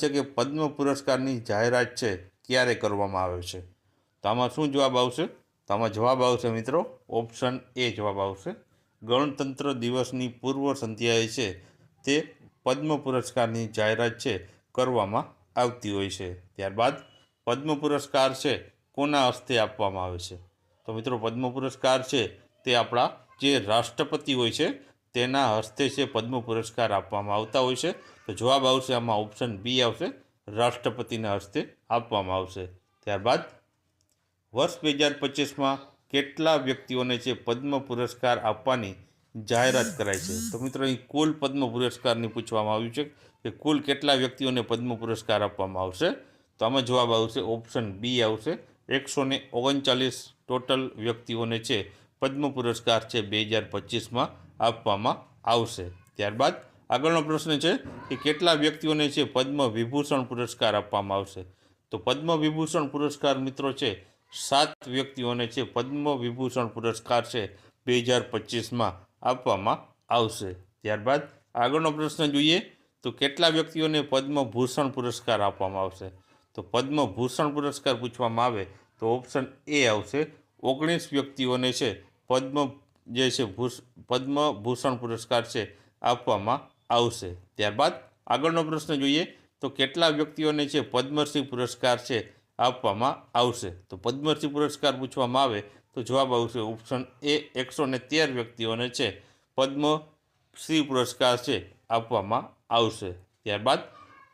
છે કે પદ્મ પુરસ્કારની જાહેરાત છે ક્યારે કરવામાં આવે છે? તો આમાં શું જવાબ આવશે? તો આમાં જવાબ આવશે મિત્રો ઓપ્શન એ જવાબ આવશે. ગણતંત્ર દિવસની પૂર્વ સંધ્યાએ છે તે પદ્મ પુરસ્કારની જાહેરાત છે કરવામાં આવતી હોય છે. ત્યારબાદ પદ્મ પુરસ્કાર છે કોના હસ્તે આપવામાં આવે છે? તો મિત્રો પદ્મ પુરસ્કાર છે તે આપણા જે રાષ્ટ્રપતિ હોય છે તેના હસ્તે છે પદ્મ પુરસ્કાર આપવામાં આવતા હોય છે. તો જવાબ આવશે આમાં ઓપ્શન બી આવશે, રાષ્ટ્રપતિના હસ્તે આપવામાં આવશે. ત્યારબાદ વર્ષ 2025માં કેટલા વ્યક્તિઓને છે પદ્મ પુરસ્કાર આપવાની જાહેરાત કરાઈ છે? તો મિત્રો અહીં કુલ પદ્મ પુરસ્કારની પૂછવામાં આવ્યું છે કે કુલ કેટલા વ્યક્તિઓને પદ્મ પુરસ્કાર આપવામાં આવશે? તો આમાં જવાબ આવશે ઓપ્શન બી આવશે, 139 ટોટલ વ્યક્તિઓને છે પદ્મ પુરસ્કાર છે 2025માં આપવામાં આવશે. ત્યારબાદ આગળનો પ્રશ્ન છે કે કેટલા વ્યક્તિઓને છે પદ્મ વિભૂષણ પુરસ્કાર આપવામાં આવશે? તો પદ્મ વિભૂષણ પુરસ્કાર મિત્રો છે 7 વ્યક્તિઓને છે પદ્મ વિભૂષણ પુરસ્કાર છે 2025માં આપવામાં આવશે. ત્યારબાદ આગળનો પ્રશ્ન જોઈએ તો કેટલા વ્યક્તિઓને પદ્મ ભૂષણ પુરસ્કાર આપવામાં આવશે? તો પદ્મ ભૂષણ પુરસ્કાર પૂછવામાં આવે તો ઓપ્શન એ આવશે, 19 વ્યક્તિઓને છે પદ્મ જે છે પદ્મ ભૂષણ પુરસ્કાર છે આપવામાં આવશે. ત્યારબાદ આગળનો પ્રશ્ન જોઈએ તો કેટલા વ્યક્તિઓને છે પદ્મશ્રી પુરસ્કાર છે આપવામાં આવશે? તો પદ્મશ્રી પુરસ્કાર પૂછવામાં આવે તો જવાબ આવશે ઓપ્શન એ, 113 વ્યક્તિઓને છે પદ્મશ્રી પુરસ્કાર છે આપવામાં આવશે. ત્યારબાદ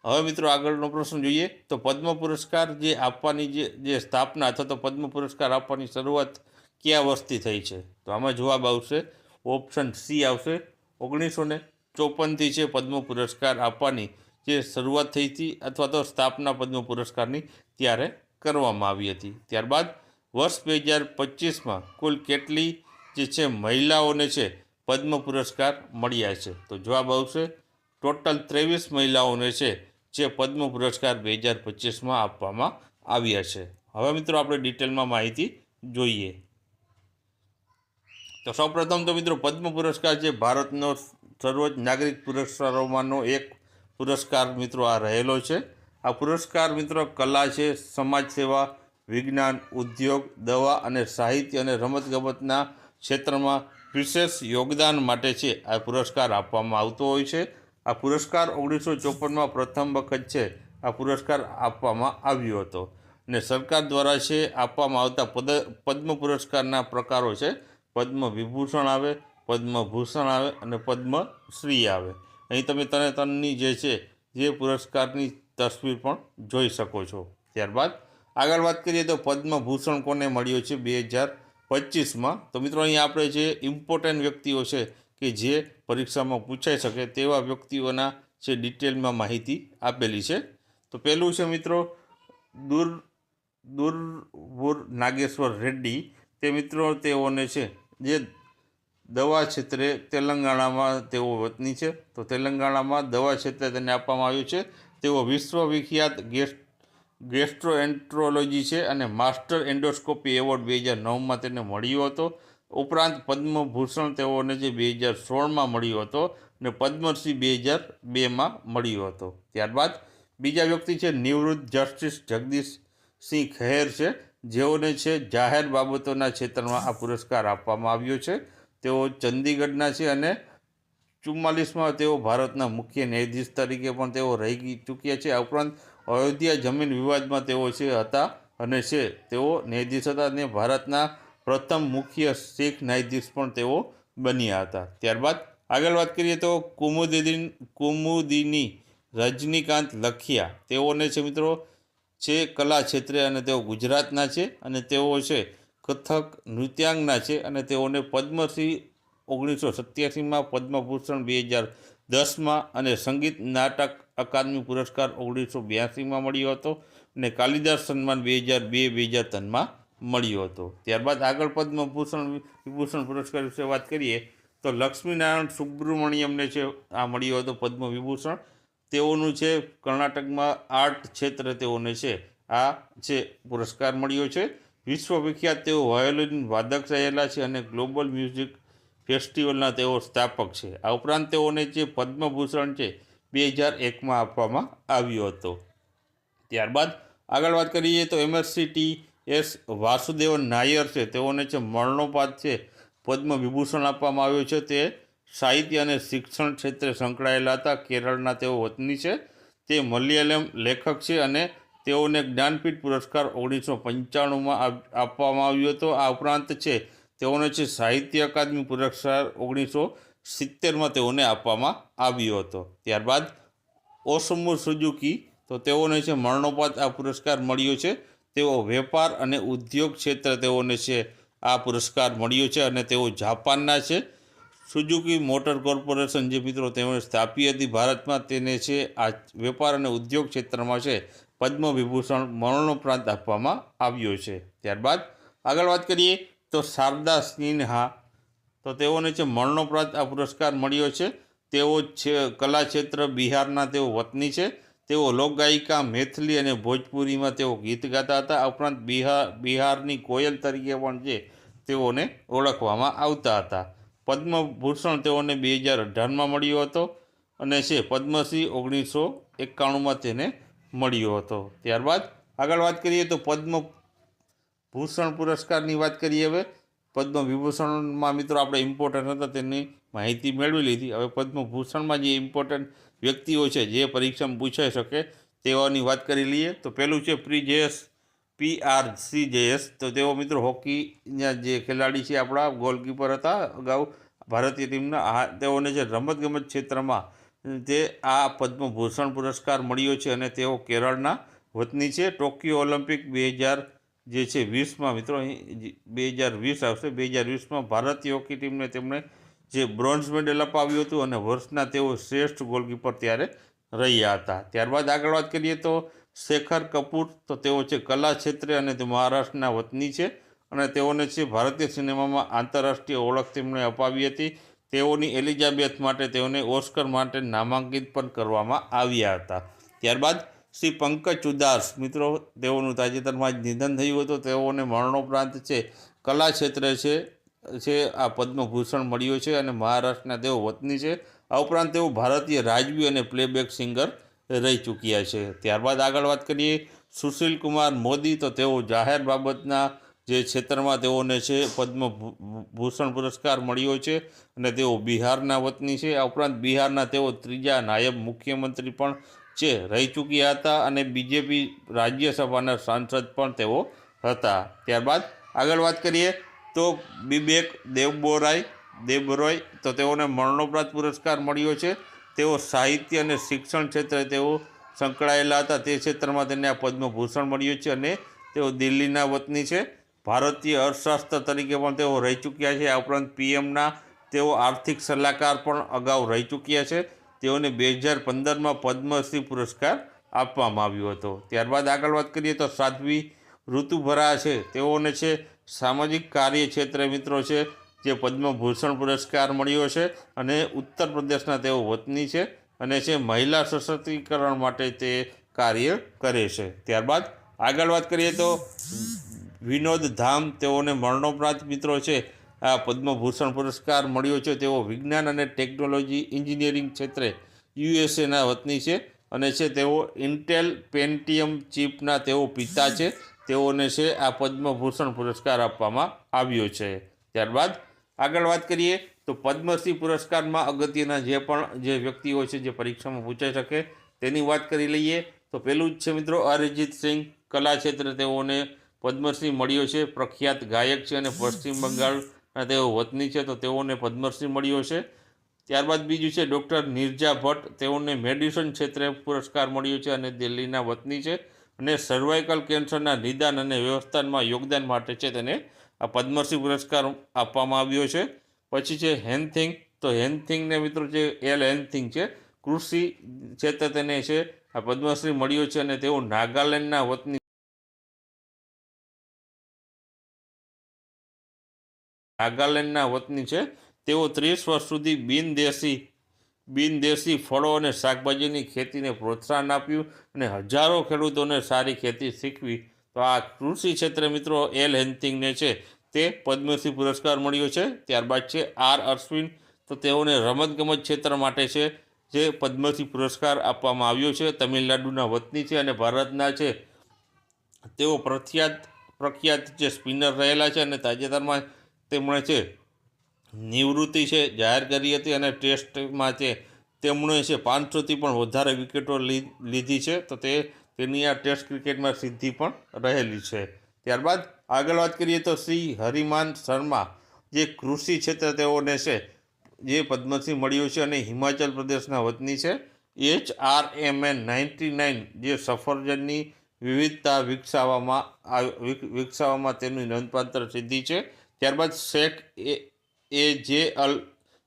હવે મિત્રો આગળનો પ્રશ્ન જોઈએ તો પદ્મ પુરસ્કાર જે આપવાની જે સ્થાપના અથવા તો પદ્મ પુરસ્કાર આપવાની શરૂઆત કયા વર્ષથી થઈ છે? તો આમાં જવાબ આવશે ઓપ્શન સી આવશે, 1954થી છે પદ્મ પુરસ્કાર આપવાની જે શરૂઆત થઈ હતી અથવા તો સ્થાપના પદ્મ પુરસ્કારની ત્યારે કરવામાં આવી હતી. ત્યારબાદ વર્ષ 2025માં કુલ કેટલી જે છે મહિલાઓને છે પદ્મ પુરસ્કાર મળ્યા છે? તો જવાબ આવશે ટોટલ 23 મહિલાઓને છે જે પદ્મ પુરસ્કાર 2025માં આપવામાં આવ્યા છે. હવે મિત્રો આપણે ડિટેલમાં માહિતી જોઈએ. તો સૌપ્રથમ તો મિત્રો પદ્મ પુરસ્કાર છે ભારતનો સર્વોચ્ચ નાગરિક પુરસ્કારોમાંનો એક પુરસ્કાર મિત્રો આ રહેલો છે. આ પુરસ્કાર મિત્રો કલા છે, સમાજ સેવા, વિજ્ઞાન, ઉદ્યોગ, દવા અને સાહિત્ય અને રમતગમતના ક્ષેત્રમાં વિશેષ યોગદાન માટે છે આ પુરસ્કાર આપવામાં આવતો હોય છે. આ પુરસ્કાર 1954માં પ્રથમ વખત છે આ પુરસ્કાર આપવામાં આવ્યો હતો અને સરકાર દ્વારા છે આપવામાં આવતા પદ્મ પુરસ્કારના પ્રકારો છે પદ્મ વિભૂષણ આવે, પદ્મ ભૂષણ આવે અને પદ્મશ્રી આવે. અહીં તમે તનની જે છે જે પુરસ્કારની તસવીર પણ જોઈ શકો છો. ત્યારબાદ આગળ વાત કરીએ તો પદ્મ ભૂષણ કોને મળ્યો છે 2025માં? તો મિત્રો અહીં આપણે જે ઇમ્પોર્ટન્ટ વ્યક્તિઓ છે કે જે પરીક્ષામાં પૂછાઈ શકે તેવા વ્યક્તિઓના જે ડિટેલમાં માહિતી આપેલી છે. તો પહેલું છે મિત્રો દુર્વુર નાગેશ્વર રેડ્ડી. તે મિત્રો તેઓને છે જે દવા ક્ષેત્રે તેલંગાણામાં તેઓ વતની છે. તો તેલંગાણામાં દવા ક્ષેત્રે તેને આપવામાં આવ્યું છે. તેઓ વિશ્વવિખ્યાત ગેસ્ટ્રોએન્ટ્રોલોજી છે અને માસ્ટર એન્ડોસ્કોપી એવોર્ડ 2009માં તેને મળ્યો હતો. ઉપરાંત પદ્મભૂષણ તેઓને જે 2016માં મળ્યો હતો અને પદ્મશ્રી 2002માં મળ્યો હતો. ત્યારબાદ બીજા વ્યક્તિ છે નિવૃત્ત જસ્ટિસ જગદીશસિંહ ખેર છે, જેઓને છે જાહેર બાબતોના ક્ષેત્રમાં આ પુરસ્કાર આપવામાં આવ્યો છે. તેઓ ચંદીગઢના છે અને 44માં તેઓ ભારતના મુખ્ય ન્યાયાધીશ તરીકે પણ તેઓ રહી ચૂક્યા છે. આ ઉપરાંત અયોધ્યા જમીન વિવાદમાં તેઓ છે હતા અને છે તેઓ ન્યાયાધીશ હતા અને ભારતના પ્રથમ મુખ્ય શીખ ન્યાયાધીશ પણ તેઓ બન્યા હતા. ત્યારબાદ આગળ વાત કરીએ તો કુમુદિની રજનીકાંત લખિયા. તેઓને છે મિત્રો છે કલા ક્ષેત્રે અને તેઓ ગુજરાતના છે અને તેઓ છે કથક નૃત્યાંગના છે અને તેઓને પદ્મશ્રી 1987માં, પદ્મભૂષણ 2010માં અને સંગીત નાટક અકાદમી પુરસ્કાર 1982માં મળ્યો હતો અને કાલિદાસ સન્માન 2002-2003માં મળ્યો હતો. ત્યારબાદ આગળ પદ્મભૂષણ વિભૂષણ પુરસ્કાર વિશે વાત કરીએ તો લક્ષ્મીનારાયણ સુબ્રમણ્યમને છે આ મળ્યો હતો પદ્મ વિભૂષણ. તેઓનું છે કર્ણાટકમાં આર્ટ ક્ષેત્રે તેઓને છે આ છે પુરસ્કાર મળ્યો છે. વિશ્વવિખ્યાત તેઓ વાયોલિન વાદક રહેલા છે અને ગ્લોબલ મ્યુઝિક ફેસ્ટિવલના તેઓ સ્થાપક છે. આ ઉપરાંત તેઓને જે પદ્મભૂષણ છે 2001માં આપવામાં આવ્યો હતો. ત્યારબાદ આગળ વાત કરીએ તો MSc વાસુદેવન નાયર છે, તેઓને છે મરણોપાત છે પદ્મ વિભૂષણ આપવામાં આવ્યો છે. તે સાહિત્ય અને શિક્ષણ ક્ષેત્રે સંકળાયેલા હતા. કેરળના તેઓ વતની છે. તે મલયાલમ લેખક છે અને તેઓને જ્ઞાનપીઠ પુરસ્કાર 1995માં આપવામાં આવ્યો હતો. આ ઉપરાંત છે તેઓને છે સાહિત્ય અકાદમી પુરસ્કાર 1970માં તેઓને આપવામાં આવ્યો હતો. ત્યારબાદ ઓસમુ સુઝુકી, તો તેઓને છે મરણોપાત આ પુરસ્કાર મળ્યો છે. તેઓ વેપાર અને ઉદ્યોગ ક્ષેત્રે તેઓને છે આ પુરસ્કાર મળ્યો છે અને તેઓ જાપાનના છે. સુઝુકી મોટર કોર્પોરેશન જે મિત્રો તેમણે સ્થાપી હતી ભારતમાં, તેને છે આ વેપાર અને ઉદ્યોગ ક્ષેત્રમાં છે પદ્મ વિભૂષણ મરણોપરાંત આપવામાં આવ્યો છે. ત્યારબાદ આગળ વાત કરીએ તો શારદા સિન્હા, તો તેઓને છે મરણોપરાંત આ પુરસ્કાર મળ્યો છે. તેઓ છે કલા ક્ષેત્ર બિહારના તેઓ વતની છે. તેઓ લોકગાયિકા મૈથિલી અને ભોજપુરીમાં તેઓ ગીત ગાતા હતા. આ ઉપરાંત બિહારની કોયલ તરીકે પણ છે તેઓને ઓળખવામાં આવતા હતા. પદ્મભૂષણ તેઓને 2018માં મળ્યો હતો અને છે પદ્મશ્રી 1991માં તેને મળ્યો હતો. ત્યારબાદ આગળ વાત કરીએ તો પદ્મભૂષણ પુરસ્કારની વાત કરીએ. હવે પદ્મ વિભૂષણમાં મિત્રો આપણે ઇમ્પોર્ટન્ટ હતા તેની માહિતી મેળવી લીધી. હવે પદ્મભૂષણમાં જે ઇમ્પોર્ટન્ટ વ્યક્તિઓ છે જે પરીક્ષામાં પૂછાઈ શકે તેવાની વાત કરી લઈએ. તો પહેલું છે PRCJS, તો તેઓ મિત્રો હોકીના જે ખેલાડી છે, આપણા ગોલકીપર હતા અગાઉ ભારતીય ટીમના. તેઓને જે રમતગમત ક્ષેત્રમાં તે આ પદ્મભૂષણ પુરસ્કાર મળ્યો છે અને તેઓ કેરળના વતની છે. ટોક્યો ઓલિમ્પિક 2020માં મિત્રો 2020 આવશે. 2020માં ભારતીય હોકી ટીમને તેમણે જે બ્રોન્ઝ મેડલ અપાવ્યું હતું અને વર્ષના તેઓ શ્રેષ્ઠ ગોલકીપર ત્યારે રહ્યા હતા. ત્યારબાદ આગળ વાત કરીએ તો શેખર કપૂર, તો તેઓ છે કલા ક્ષેત્રે અને તે મહારાષ્ટ્રના વતની છે અને તેઓને છે ભારતીય સિનેમામાં આંતરરાષ્ટ્રીય ઓળખ તેમણે અપાવી હતી. તેઓની એલિઝાબેથ માટે તેઓને ઓસ્કર માટે નામાંકિત પણ કરવામાં આવ્યા હતા. ત્યારબાદ શ્રી પંકજ ઉદાસ મિત્રો, તેઓનું તાજેતરમાં જ નિધન થયું હતું. તેઓને મરણોપરાંત છે કલા ક્ષેત્રે છે આ પદ્મભૂષણ મળ્યો છે અને મહારાષ્ટ્રના તેઓ વતની છે. આ ઉપરાંત તેઓ ભારતીય રાજવી અને પ્લેબેક સિંગર રહી ચૂક્યા છે. ત્યારબાદ આગળ વાત કરીએ સુશીલ કુમાર મોદી, તો તેઓ જાહેર બાબતના જે ક્ષેત્રમાં તેઓને છે પદ્મભૂષણ પુરસ્કાર મળ્યો છે અને તેઓ બિહારના વતની છે. આ ઉપરાંત બિહારના તેઓ ત્રીજા નાયબ મુખ્યમંત્રી પણ છે રહી ચૂક્યા હતા અને બીજેપી રાજ્યસભાના સાંસદ પણ તેઓ હતા. ત્યારબાદ આગળ વાત કરીએ તો બિબેક દેબરોય, તો તેઓને મરણોપરાંત પુરસ્કાર મળ્યો છે. તેઓ સાહિત્ય અને શિક્ષણ ક્ષેત્રે તેઓ સંકળાયેલા હતા. તે ક્ષેત્રમાં તેને આ પદ્મભૂષણ મળ્યો છે અને તેઓ દિલ્હીના વતની છે. ભારતીય અર્થશાસ્ત્ર તરીકે પણ તેઓ રહી ચૂક્યા છે. આ ઉપરાંત PMના તેઓ આર્થિક સલાહકાર પણ અગાઉ રહી ચૂક્યા છે. તેઓને 2015માં પદ્મશ્રી પુરસ્કાર આપવામાં આવ્યો હતો. ત્યારબાદ આગળ વાત કરીએ તો સાધ્વી ઋતુભરા છે, તેઓને છે સામાજિક કાર્ય ક્ષેત્રે મિત્રો છે જે પદ્મભૂષણ પુરસ્કાર મળ્યો છે અને ઉત્તર પ્રદેશના તેઓ વતની છે અને છે મહિલા સશક્તિકરણ માટે તે કાર્ય કરે છે. ત્યારબાદ આગળ વાત કરીએ તો વિનોદ ધામ, તેઓને મરણોપરાંત મિત્રો છે આ પદ્મભૂષણ પુરસ્કાર મળ્યો છે. તેઓ વિજ્ઞાન અને ટેકનોલોજી એન્જિનિયરિંગ ક્ષેત્રે USAના વતની છે અને છે તેઓ ઇન્ટેલ પેન્ટિયમ ચિપના તેઓ પિતા છે. તેઓને છે આ પદ્મભૂષણ પુરસ્કાર આપવામાં આવ્યો છે. ત્યારબાદ આગળ વાત કરીએ તો પદ્મશ્રી પુરસ્કારમાં અગત્યના જે વ્યક્તિઓ છે જે પરીક્ષામાં પૂછાઈ શકે તેની વાત કરી લઈએ. તો પહેલું જ છે મિત્રો અરિજીત સિંહ, કલા ક્ષેત્રે તેઓને પદ્મશ્રી મળ્યો છે. પ્રખ્યાત ગાયક છે અને પશ્ચિમ બંગાળના તેઓ વતની છે, તો તેઓને પદ્મશ્રી મળ્યો છે. ત્યારબાદ બીજું છે ડૉક્ટર નિર્જા ભટ્ટ, તેઓને મેડિસિન ક્ષેત્રે પુરસ્કાર મળ્યો છે અને દિલ્હીના વતની છે અને સર્વાઇકલ કેન્સરના નિદાન અને વ્યવસ્થાપનમાં યોગદાન માટે છે તેને આ પદ્મશ્રી પુરસ્કાર આપવામાં આવ્યો છે. પછી છે હેનથિંગ, તો હેનથિંગને મિત્રો જે હેનથિંગ છે કૃષિ ક્ષેત્રે તેને છે આ પદ્મશ્રી મળ્યો છે અને તેઓ નાગાલેન્ડના વતની છે. તેઓ 30 વર્ષ સુધી બિનદેશી ફળો અને શાકભાજીની ખેતીને પ્રોત્સાહન આપ્યું અને હજારો ખેડૂતોને સારી ખેતી શીખવી. તો આ કૃષિ ક્ષેત્રે મિત્રો હેનથિંગને છે તે પદ્મશ્રી પુરસ્કાર મળ્યો છે. ત્યારબાદ છે R. અશ્વિન, તો તેઓને રમતગમત ક્ષેત્ર માટે છે જે પદ્મશ્રી પુરસ્કાર આપવામાં આવ્યો છે. તમિલનાડુના વતની છે અને ભારતના છે. તેઓ પ્રખ્યાત જે સ્પિનર રહેલા છે અને તાજેતરમાં તેમણે છે નિવૃત્તિ છે જાહેર કરી હતી અને ટેસ્ટમાં છે તેમણે છે 500થી પણ વધારે વિકેટો લીધી છે. તો તેની આ ટેસ્ટ ક્રિકેટમાં સિદ્ધિ પણ રહેલી છે. ત્યારબાદ આગળ વાત કરીએ તો શ્રી હરિમાન શર્મા જે કૃષિ ક્ષેત્ર તેઓને છે જે પદ્મશ્રી મળ્યો છે અને હિમાચલ પ્રદેશના વતની છે. HRMN 99 જે સફરજનની વિવિધતા વિકસાવવામાં તેની નોંધપાત્ર સિદ્ધિ છે. ત્યારબાદ શેખ જે અલ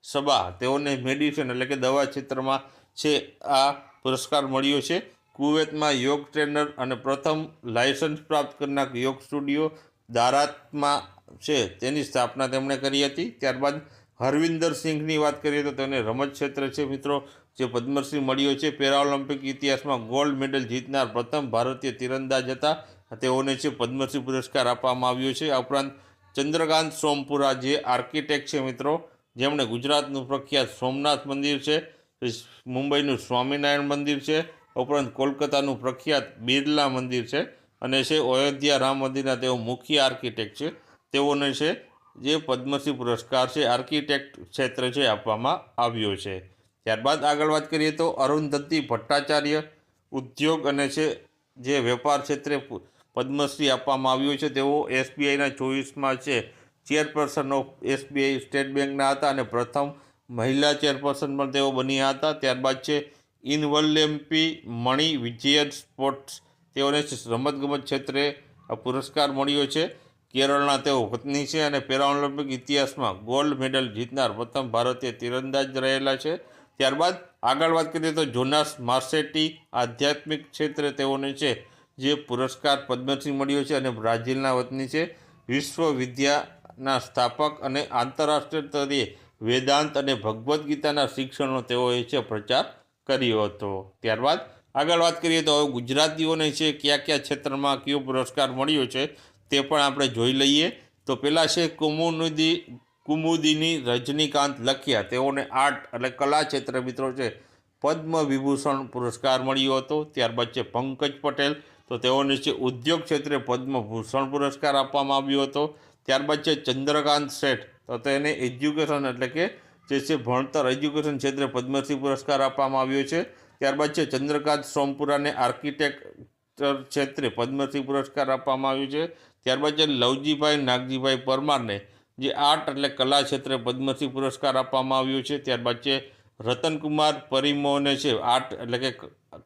સબા તેઓને મેડિસિન એટલે કે દવા ક્ષેત્રમાં છે આ પુરસ્કાર મળ્યો છે. કુવૈતમાં યોગ ટ્રેનર અને પ્રથમ લાયસન્સ પ્રાપ્ત કરનાર યોગ સ્ટુડિયો દારાતમાં છે તેની સ્થાપના તેમણે કરી હતી. ત્યારબાદ હરવિંદર સિંઘની વાત કરીએ તો તેને રમત ક્ષેત્ર છે મિત્રો જે પદ્મશ્રી મળ્યો છે. પેરાઓલિમ્પિક ઇતિહાસમાં ગોલ્ડ મેડલ જીતનાર પ્રથમ ભારતીય તીરંદાજ હતા. તેઓને છે પદ્મશ્રી પુરસ્કાર આપવામાં આવ્યો છે. આ ઉપરાંત ચંદ્રકાંત સોમપુરા જે આર્કિટેક્ટ છે મિત્રો જેમણે ગુજરાતનું પ્રખ્યાત સોમનાથ મંદિર છે, મુંબઈનું સ્વામિનારાયણ મંદિર છે, ઉપરાંત કોલકાતાનું પ્રખ્યાત બિરલા મંદિર છે અને છે અયોધ્યા રામ મંદિરના તેઓ મુખ્ય આર્કિટેક્ટ છે. તેઓને છે જે પદ્મશ્રી પુરસ્કાર છે આર્કિટેક્ટ ક્ષેત્ર છે આપવામાં આવ્યો છે. ત્યારબાદ આગળ વાત કરીએ તો અરુંધતી ભટ્ટાચાર્ય ઉદ્યોગ અને છે જે વેપાર ક્ષેત્રે પદ્મશ્રી આપવામાં આવ્યો છે. તેઓ SBIના 24માં છે ચેરપર્સન ઓફ SBI સ્ટેટ બેંકના હતા અને પ્રથમ મહિલા ચેરપર્સન પણ તેઓ બન્યા હતા. ત્યારબાદ છે ઇનવલ્લેમ્પી મણિ વિજયન સ્પોર્ટ્સ તેઓને રમતગમત ક્ષેત્રે પુરસ્કાર મળ્યો છે. કેરળના તેઓ વતની છે અને પેરાઓલિમ્પિક ઇતિહાસમાં ગોલ્ડ મેડલ જીતનાર પ્રથમ ભારતીય તીરંદાજ રહેલા છે. ત્યારબાદ આગળ વાત કરીએ તો જોનાસ માર્સેટી આધ્યાત્મિક ક્ષેત્રે તેઓને છે જે પુરસ્કાર પદ્મશ્રી મળ્યો છે અને બ્રાઝિલના વતની છે. વિશ્વવિદ્યાના સ્થાપક અને આંતરરાષ્ટ્રીય સ્તરે વેદાંત અને ભગવદ્ ગીતાના શિક્ષણનો તેઓએ છે પ્રચાર કર્યો હતો. ત્યારબાદ આગળ વાત કરીએ તો હવે ગુજરાતીઓને છે કયા કયા ક્ષેત્રમાં કયો પુરસ્કાર મળ્યો છે તે પણ આપણે જોઈ લઈએ. તો પહેલાં છે કુમુદિની રજનીકાંત લખિયા તેઓને આર્ટ એટલે કલા ક્ષેત્ર મિત્રો છે પદ્મ વિભૂષણ પુરસ્કાર મળ્યો હતો. ત્યારબાદ છે પંકજ પટેલ તો તેઓને છે ઉદ્યોગ ક્ષેત્રે પદ્મભૂષણ પુરસ્કાર આપવામાં આવ્યો હતો. ત્યારબાદ છે ચંદ્રકાંત શેઠ તો તેને એજ્યુકેશન એટલે કે જે છે ભણતર એજ્યુકેશન ક્ષેત્રે પદ્મશ્રી પુરસ્કાર આપવામાં આવ્યો છે. ત્યારબાદ છે ચંદ્રકાંત સોમપુરાને આર્કિટેક્ચર ક્ષેત્રે પદ્મશ્રી પુરસ્કાર આપવામાં આવ્યો છે. ત્યારબાદ છે લવજીભાઈ નાગજીભાઈ પરમારને જે આર્ટ એટલે કલા ક્ષેત્રે પદ્મશ્રી પુરસ્કાર આપવામાં આવ્યો છે. ત્યારબાદ છે રતનકુમાર પરિમોને છે આર્ટ એટલે કે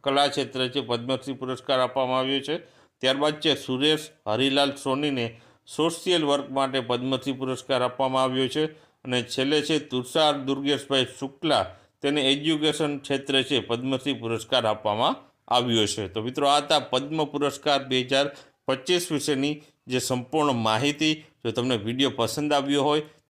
કલા ક્ષેત્રે છે પદ્મશ્રી પુરસ્કાર આપવામાં આવ્યો છે. ત્યારબાદ છે સુરેશ હરિલાલ સોનીને સોશિયલ વર્ક માટે પદ્મશ્રી પુરસ્કાર આપવામાં આવ્યો છે. અને છેલ્લે છે તુષાર દુર્ગેશભાઈ શુક્લા તેને એજ્યુકેશન ક્ષેત્રે છે પદ્મશ્રી પુરસ્કાર આપવામાં આવ્યો છે. તો મિત્રો આ હતા પદ્મ પુરસ્કાર 2025 વિશેની જે સંપૂર્ણ માહિતી. જો તમને વિડીયો પસંદ આવ્યો હોય